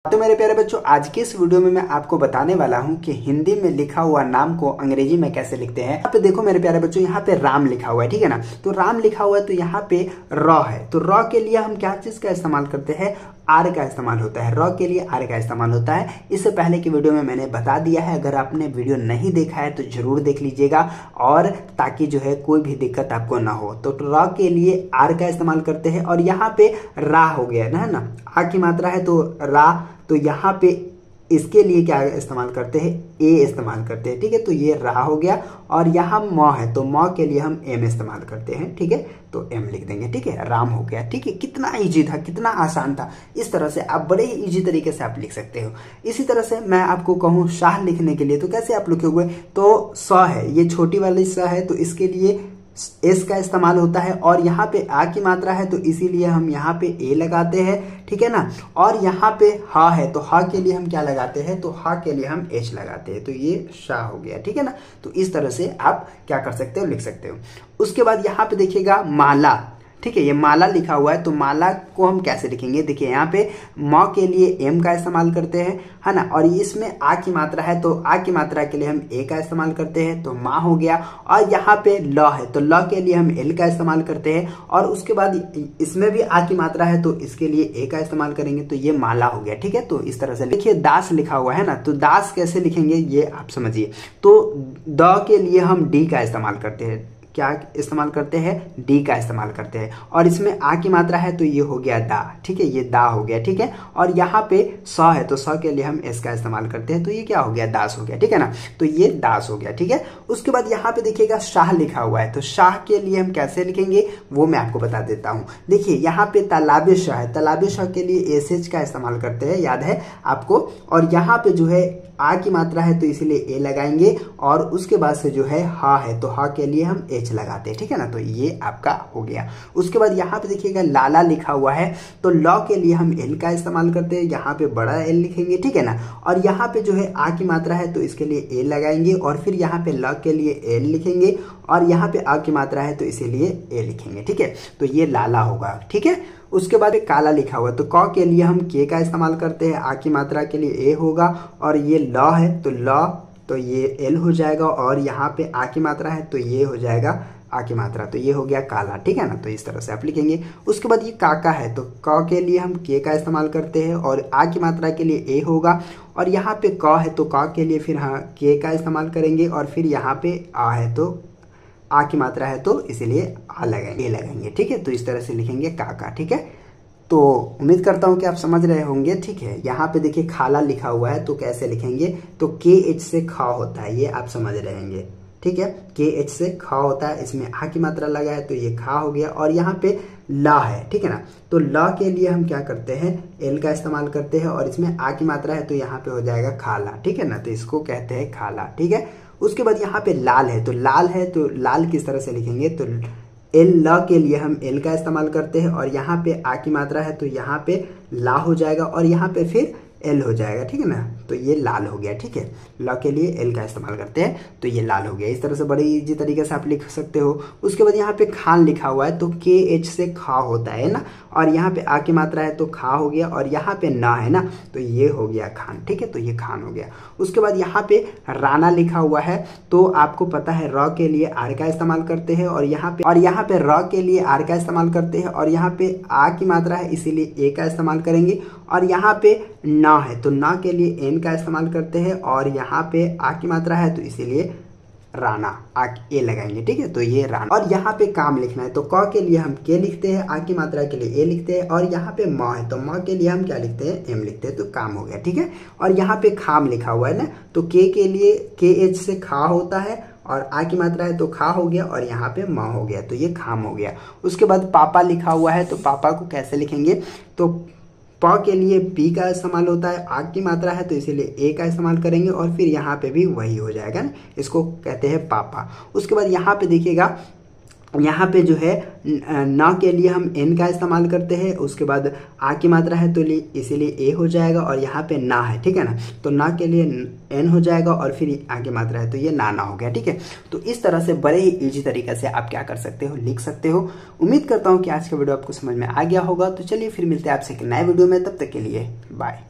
तो मेरे प्यारे बच्चों, आज के इस वीडियो में मैं आपको बताने वाला हूं कि हिंदी में लिखा हुआ नाम को अंग्रेजी में कैसे लिखते हैं। यहाँ पे देखो मेरे प्यारे बच्चों, यहाँ पे राम लिखा हुआ है, ठीक है ना। तो राम लिखा हुआ है तो यहाँ पे र है, तो र के लिए हम क्या चीज का इस्तेमाल करते हैं, आर का इस्तेमाल होता है। र के लिए आर का इस्तेमाल होता है। इससे पहले की वीडियो में मैंने बता दिया है, अगर आपने वीडियो नहीं देखा है तो जरूर देख लीजिएगा, और ताकि जो है कोई भी दिक्कत आपको ना हो। तो र के लिए आर का इस्तेमाल करते हैं, और यहाँ पे रा हो गया है ना, आ की मात्रा है तो रा, तो यहाँ पे इसके लिए क्या इस्तेमाल करते हैं, ए इस्तेमाल करते हैं, ठीक है। तो ये रा हो गया, और यहाँ म है तो म के लिए हम एम इस्तेमाल करते हैं, ठीक है। तो एम लिख देंगे, ठीक है, राम हो गया, ठीक है। कितना इजी था, कितना आसान था। इस तरह से आप बड़े ही इजी तरीके से आप लिख सकते हो। इसी तरह से मैं आपको कहूँ शाह लिखने के लिए, तो कैसे आप लिखोगे, तो स है, ये छोटी वाली स है, तो इसके लिए एस का इस्तेमाल होता है, और यहाँ पे आ की मात्रा है तो इसीलिए हम यहाँ पे ए लगाते हैं, ठीक है ना। और यहाँ पे हा है तो हा के लिए हम क्या लगाते हैं, तो हा के लिए हम एच लगाते हैं, तो ये शाह हो गया, ठीक है ना। तो इस तरह से आप क्या कर सकते हो, लिख सकते हो। उसके बाद यहाँ पे देखिएगा माला, ठीक है, ये माला लिखा हुआ है, तो माला को हम कैसे लिखेंगे, देखिए यहाँ पे म के लिए एम का इस्तेमाल करते हैं, है ना। और इसमें आ की मात्रा है तो आ की मात्रा के लिए हम ए का इस्तेमाल करते हैं, तो माँ हो गया। और यहाँ पे ल है तो ल के लिए हम एल का इस्तेमाल करते हैं, और उसके बाद इसमें भी आ की मात्रा है तो इसके लिए ए का इस्तेमाल करेंगे, तो ये माला हो गया, ठीक है। तो इस तरह से देखिए दास लिखा हुआ है ना, तो दास कैसे लिखेंगे ये आप समझिए। तो द के लिए हम डी का इस्तेमाल करते हैं, क्या इस्तेमाल करते हैं, डी का इस्तेमाल करते हैं। और इसमें आ की मात्रा है तो ये हो गया दा, ठीक है, ये दा हो गया, ठीक है। और यहाँ पे स है तो स के लिए हम एस का इस्तेमाल करते हैं, तो ये क्या हो गया, दास हो गया, ठीक है ना। तो ये दास हो गया, ठीक है। उसके बाद यहाँ पे देखिएगा शाह लिखा हुआ है, तो शाह के लिए हम कैसे लिखेंगे वो मैं आपको बता देता हूँ। देखिए यहाँ पे तालाबे शाह है, तालाबे शाह के लिए एस एच का इस्तेमाल करते हैं, याद है आपको। और यहाँ पे जो है आ की मात्रा है तो इसीलिए ए लगाएंगे, और उसके बाद से जो है हा है तो हा के लिए हम एच लगाते हैं, ठीक है ना। तो ये आपका हो गया। उसके बाद यहाँ पे देखिएगा लाला लिखा हुआ है, तो लॉ के लिए हम एल का इस्तेमाल करते हैं, यहाँ पे बड़ा एल लिखेंगे, ठीक है ना। और यहाँ पे जो है आ की मात्रा है तो इसके लिए ए लगाएंगे, और फिर यहाँ पे ल के लिए एल लिखेंगे, और यहाँ पे आ की मात्रा है तो इसीलिए ए लिखेंगे, ठीक है। तो ये लाला होगा, ठीक है। उसके बाद काला लिखा हुआ है, तो क के लिए हम के का इस्तेमाल करते हैं, आ की मात्रा के लिए ए होगा, और ये ल है तो ल, तो ये एल हो जाएगा, और यहाँ पे आ की मात्रा है तो ये हो जाएगा आ की मात्रा, तो ये हो गया काला, ठीक है ना। तो इस तरह से आप लिखेंगे। उसके बाद ये काका है, तो क के लिए हम के का इस्तेमाल करते हैं, और आ की मात्रा के लिए ए होगा, और यहाँ पे क है तो क के लिए फिर हाँ के का इस्तेमाल करेंगे, और फिर यहाँ पे आ है तो आ की मात्रा है तो इसीलिए आ लगाएंगे, ए लगाएंगे, ठीक है। तो इस तरह से लिखेंगे काका, ठीक है। तो उम्मीद करता हूं कि आप समझ रहे होंगे, ठीक है। यहाँ पे देखिए खाला लिखा हुआ है, तो कैसे लिखेंगे, तो के एच से खा होता है, ये आप समझ रहे होंगे, ठीक है। के एच से खा होता है, इसमें आ की मात्रा लगा है तो ये खा हो गया। और यहाँ पे ला है, ठीक है ना, तो ला के लिए हम क्या करते हैं, एल का इस्तेमाल करते हैं, और इसमें आ की मात्रा है तो यहाँ पे हो जाएगा खाला, ठीक है ना। तो इसको कहते हैं खाला, ठीक है। उसके बाद यहाँ पे लाल है, तो लाल है तो लाल किस तरह से लिखेंगे, तो एल ल के लिए हम एल का इस्तेमाल करते हैं, और यहाँ पे आ की मात्रा है तो यहाँ पे ला हो जाएगा, और यहाँ पे फिर एल हो जाएगा, ठीक है ना। तो ये लाल हो गया, ठीक है। ल के लिए एल का इस्तेमाल करते हैं तो ये लाल हो गया। इस तरह से बड़े इजी तरीके से आप लिख सकते हो। उसके बाद यहाँ पे खान लिखा हुआ है, तो के एच से खा होता है ना, और यहाँ पे आ की मात्रा है तो खा हो गया, और यहाँ पे ना है ना तो ये हो गया खान, ठीक है। तो ये खान हो गया। उसके बाद यहाँ पे राणा लिखा हुआ है, तो आपको पता है र के लिए आर का इस्तेमाल करते हैं, और यहाँ पे र के लिए आर का इस्तेमाल करते हैं, और यहाँ पे आ की मात्रा है इसीलिए ए का इस्तेमाल करेंगे, और यहाँ पे ना है तो ना के लिए एन का इस्तेमाल करते हैं, और यहाँ पे आ की मात्रा है तो इसीलिए राणा, आ ए लगाएंगे, ठीक है। तो ये राणा। और यहाँ पे काम लिखना है, तो क के लिए हम के लिखते हैं, आ की मात्रा के लिए ए लिखते हैं, और यहाँ पे म है तो म के लिए हम क्या लिखते हैं, एम लिखते हैं, तो काम हो गया, ठीक है। और यहाँ पे खाम लिखा हुआ है ना, तो के लिए के एच से खा होता है, और आ की मात्रा है तो खा हो गया, और यहाँ पे माँ हो गया, तो ये खाम हो गया। उसके बाद पापा लिखा हुआ है, तो पापा को कैसे लिखेंगे, तो प के लिए पी का इस्तेमाल होता है, आ की मात्रा है तो इसीलिए ए का इस्तेमाल करेंगे, और फिर यहाँ पे भी वही हो जाएगा ना, इसको कहते हैं पापा। उसके बाद यहाँ पे देखिएगा, यहाँ पे जो है ना के लिए हम एन का इस्तेमाल करते हैं, उसके बाद आ की मात्रा है तो इसीलिए ए हो जाएगा, और यहाँ पे ना है, ठीक है ना, तो ना के लिए एन हो जाएगा, और फिर आ की मात्रा है तो ये नाना हो गया, ठीक है। तो इस तरह से बड़े ही इजी तरीके से आप क्या कर सकते हो, लिख सकते हो। उम्मीद करता हूँ कि आज का वीडियो आपको समझ में आ गया होगा। तो चलिए फिर मिलते हैं आपसे एक नए वीडियो में, तब तक के लिए बाय।